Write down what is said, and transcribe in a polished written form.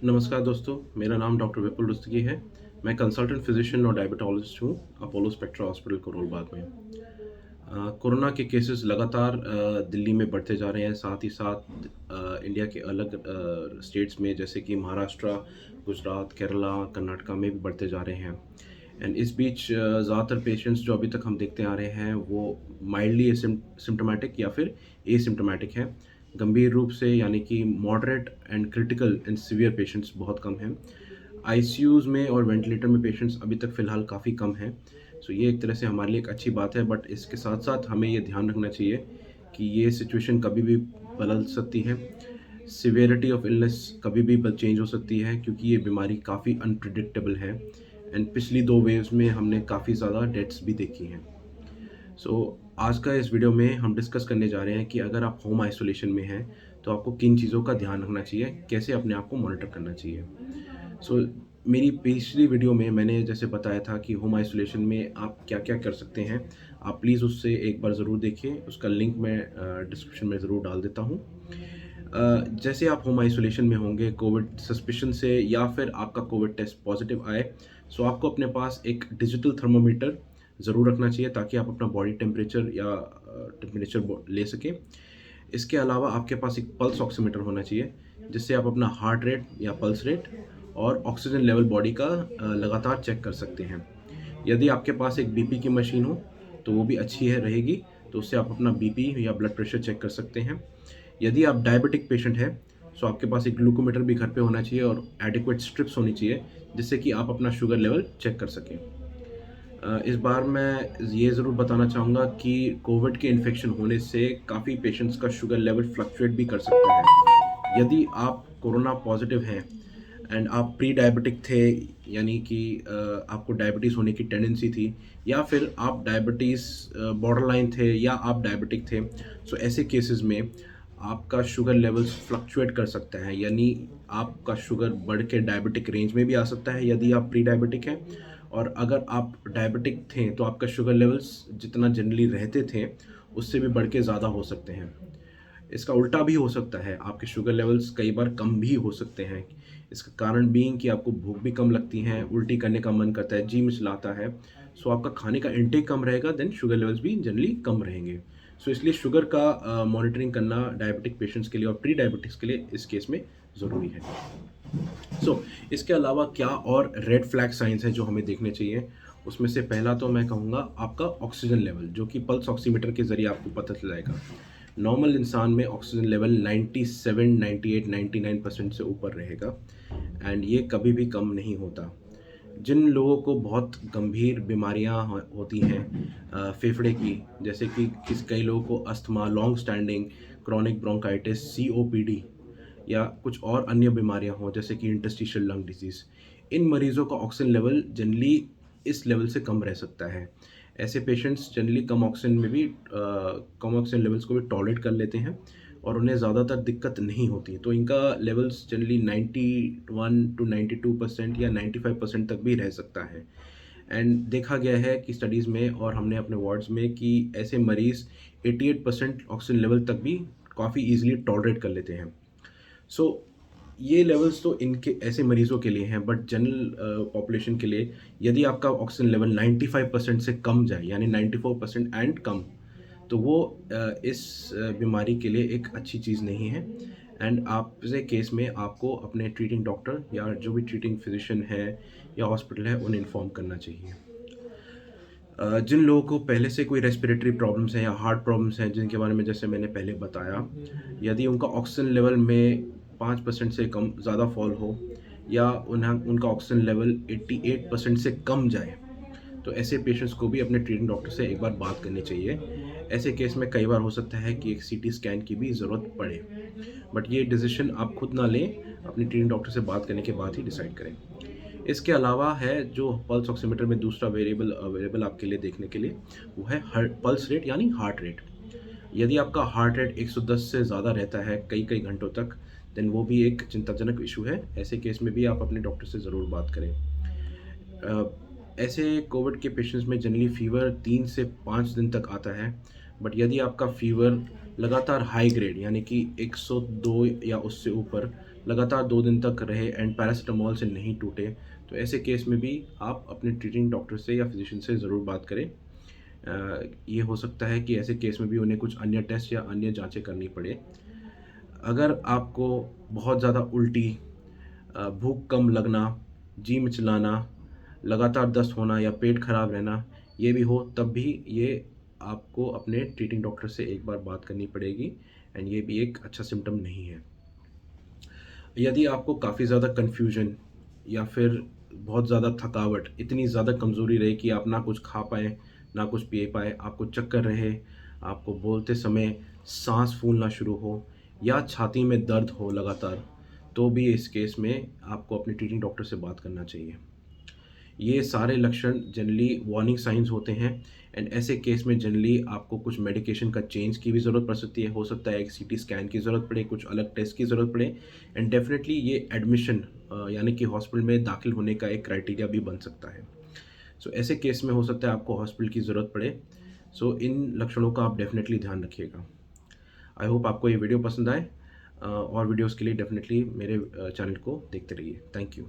नमस्कार दोस्तों, मेरा नाम डॉक्टर विपुल रुस्तगी है। मैं कंसल्टेंट फिजिशियन और डायबिटोलॉजिस्ट हूँ, Apollo spectra hospital Karol Bagh में। कोरोना के केसेस लगातार दिल्ली में बढ़ते जा रहे हैं, साथ ही साथ इंडिया के अलग स्टेट्स में जैसे कि महाराष्ट्र, गुजरात, केरला, कर्नाटका में भी बढ़ते जा रहे हैं। एंड इस बीच ज़्यादातर पेशेंट्स जो अभी तक हम देखते आ रहे हैं, वो माइल्डली सिम्प्टोमेटिक या फिर एसिम्प्टोमेटिक हैं। गंभीर रूप से यानी कि moderate and critical and severe patients बहुत कम हैं। आईसीयूज़ में और वेंटिलेटर में पेशेंट्स अभी तक फ़िलहाल काफ़ी कम हैं। सो ये एक तरह से हमारे लिए एक अच्छी बात है, बट इसके साथ-साथ हमें ये ध्यान रखना चाहिए कि ये सिचुएशन कभी भी बदल सकती है। सीवियरिटी ऑफ इलनेस कभी भी चेंज हो सकती है, क्योंकि ये बीमारी काफ़ी अनप्रेडिक्टेबल है एंड पिछली 2 वेव्स में हमने काफ़ी ज़्यादा डेथ्स भी देखी हैं। आज का इस वीडियो में हम डिस्कस करने जा रहे हैं कि अगर आप होम आइसोलेशन में हैं, तो आपको किन चीज़ों का ध्यान रखना चाहिए, कैसे अपने आप को मॉनिटर करना चाहिए। सो मेरी पिछली वीडियो में मैंने जैसे बताया था कि होम आइसोलेशन में आप क्या-क्या कर सकते हैं। आप प्लीज़ उससे एक बार ज़रूर देखिए, उसका लिंक मैं डिस्क्रिप्शन में ज़रूर डाल देता हूँ। जैसे आप होम आइसोलेशन में होंगे कोविड सस्पिशन से या फिर आपका कोविड टेस्ट पॉजिटिव आए, सो आपको अपने पास एक डिजिटल थर्मामीटर ज़रूर रखना चाहिए ताकि आप अपना बॉडी टेम्परेचर या टेम्परेचर ले सकें। इसके अलावा आपके पास एक पल्स ऑक्सीमीटर होना चाहिए, जिससे आप अपना हार्ट रेट या पल्स रेट और ऑक्सीजन लेवल बॉडी का लगातार चेक कर सकते हैं। यदि आपके पास एक बीपी की मशीन हो, तो वो भी अच्छी है रहेगी, तो उससे आप अपना बीपी या ब्लड प्रेशर चेक कर सकते हैं। यदि आप डायबिटिक पेशेंट हैं, सो आपके पास एक ग्लूकोमीटर भी घर पे होना चाहिए और एडिक्वेट स्ट्रिप्स होनी चाहिए, जिससे कि आप अपना शुगर लेवल चेक कर सकें। इस बार मैं ये ज़रूर बताना चाहूँगा कि कोविड के इन्फेक्शन होने से काफ़ी पेशेंट्स का शुगर लेवल फ्लक्चुएट भी कर सकता है। यदि आप कोरोना पॉज़िटिव हैं एंड आप प्री डायबिटिक थे, यानी कि आपको डायबिटीज़ होने की टेंडेंसी थी, या फिर आप डायबिटीज़ बॉर्डरलाइन थे या आप डायबिटिक थे, सो ऐसे केसेस में आपका शुगर लेवल्स फ्लक्चुएट कर सकता है, यानी आपका शुगर बढ़ के डायबिटिक रेंज में भी आ सकता है यदि आप प्री डायबिटिक हैं, और अगर आप डायबिटिक थे तो आपका शुगर लेवल्स जितना जनरली रहते थे, उससे भी बढ़ के ज़्यादा हो सकते हैं। इसका उल्टा भी हो सकता है, आपके शुगर लेवल्स कई बार कम भी हो सकते हैं। इसका कारण बीइंग कि आपको भूख भी कम लगती है, उल्टी करने का मन करता है, जी मिचलाता है, सो आपका खाने का इंटेक कम रहेगा, देन शुगर लेवल्स भी जनरली कम रहेंगे। सो इसलिए शुगर का मॉनिटरिंग करना डायबिटिक पेशेंट्स के लिए और प्री डायबिटिक्स के लिए इस केस में ज़रूरी है। इसके अलावा क्या और रेड फ्लैग साइंस हैं जो हमें देखने चाहिए? उसमें से पहला तो मैं कहूँगा आपका ऑक्सीजन लेवल, जो कि पल्स ऑक्सीमीटर के ज़रिए आपको पता चल जाएगा। नॉर्मल इंसान में ऑक्सीजन लेवल 97, 98, 99% से ऊपर रहेगा एंड ये कभी भी कम नहीं होता। जिन लोगों को बहुत गंभीर बीमारियां होती हैं फेफड़े की, जैसे कि कई लोगों को asthma, long standing chronic bronchitis, COPD या कुछ और अन्य बीमारियां हों जैसे कि इंटरस्टिशियल लंग डिजीज़, इन मरीज़ों का ऑक्सीजन लेवल जनरली इस लेवल से कम रह सकता है। ऐसे पेशेंट्स जनरली कम ऑक्सीजन लेवल्स को भी टॉलरेट कर लेते हैं और उन्हें ज़्यादातर दिक्कत नहीं होती। तो इनका लेवल्स जनरली 91 टू 92% या 95% तक भी रह सकता है। एंड देखा गया है कि स्टडीज़ में और हमने अपने वार्ड्स में कि ऐसे मरीज़ 88% ऑक्सीजन लेवल तक भी काफ़ी ईज़िली टॉलरेट कर लेते हैं। सो ये लेवल्स तो इनके ऐसे मरीज़ों के लिए हैं, बट जनरल पॉपुलेशन के लिए यदि आपका ऑक्सीजन लेवल 95% से कम जाए, यानी 94% एंड कम, तो वो इस बीमारी के लिए एक अच्छी चीज़ नहीं है एंड आपसे केस में आपको अपने ट्रीटिंग डॉक्टर या जो भी ट्रीटिंग फिजिशियन है या हॉस्पिटल है उन्हें इन्फॉर्म करना चाहिए। जिन लोगों को पहले से कोई रेस्पिरेटरी प्रॉब्लम्स हैं या हार्ट प्रॉब्लम्स हैं, जिनके बारे में जैसे मैंने पहले बताया, यदि उनका ऑक्सीजन लेवल में 5% से कम ज़्यादा फॉल हो या उन्हें उनका ऑक्सीजन लेवल 88% से कम जाए, तो ऐसे पेशेंट्स को भी अपने ट्रीटिंग डॉक्टर से एक बार बात करनी चाहिए। ऐसे केस में कई बार हो सकता है कि एक सीटी स्कैन की भी ज़रूरत पड़े, बट ये डिसीजन आप खुद ना लें, अपनी ट्रीटिंग डॉक्टर से बात करने के बाद ही डिसाइड करें। इसके अलावा है जो पल्स ऑक्सीमीटर में दूसरा वेरिएबल अवेलेबल आपके लिए देखने के लिए, वो है पल्स रेट यानी हार्ट रेट। यदि आपका हार्ट रेट 110 से ज़्यादा रहता है कई-कई घंटों तक, देन वो भी एक चिंताजनक इशू है। ऐसे केस में भी आप अपने डॉक्टर से ज़रूर बात करें। ऐसे कोविड के पेशेंट्स में जनरली फ़ीवर 3 से 5 दिन तक आता है, बट यदि आपका फ़ीवर लगातार हाई ग्रेड यानी कि 102 या उससे ऊपर लगातार 2 दिन तक रहे एंड पैरासिटामॉल से नहीं टूटे, तो ऐसे केस में भी आप अपने ट्रीटिंग डॉक्टर से या फिजिशियन से ज़रूर बात करें। ये हो सकता है कि ऐसे केस में भी उन्हें कुछ अन्य टेस्ट या अन्य जाँचें करनी पड़े। अगर आपको बहुत ज़्यादा उल्टी, भूख कम लगना, जी मिचलाना, लगातार दस्त होना या पेट खराब रहना, ये भी हो तब भी ये आपको अपने ट्रीटिंग डॉक्टर से एक बार बात करनी पड़ेगी एंड ये भी एक अच्छा सिम्पटम नहीं है। यदि आपको काफ़ी ज़्यादा कन्फ्यूजन या फिर बहुत ज़्यादा थकावट, इतनी ज़्यादा कमज़ोरी रहे कि आप ना कुछ खा पाएँ, ना कुछ पी पाएँ, आपको चक्कर रहे, आपको बोलते समय साँस फूलना शुरू हो या छाती में दर्द हो लगातार, तो भी इस केस में आपको अपने ट्रीटिंग डॉक्टर से बात करना चाहिए। ये सारे लक्षण जनरली वार्निंग साइंस होते हैं एंड ऐसे केस में जनरली आपको कुछ मेडिकेशन का चेंज की भी ज़रूरत पड़ सकती है। हो सकता है एक सीटी स्कैन की ज़रूरत पड़े, कुछ अलग टेस्ट की ज़रूरत पड़े एंड डेफ़िनेटली ये एडमिशन यानी कि हॉस्पिटल में दाखिल होने का एक क्राइटेरिया भी बन सकता है। सो ऐसे केस में हो सकता है आपको हॉस्पिटल की ज़रूरत पड़े। सो इन लक्षणों का आप डेफ़िनेटली ध्यान रखिएगा। आई होप आपको ये वीडियो पसंद आए और वीडियोज़ के लिए डेफ़िनेटली मेरे चैनल को देखते रहिए। Thank you.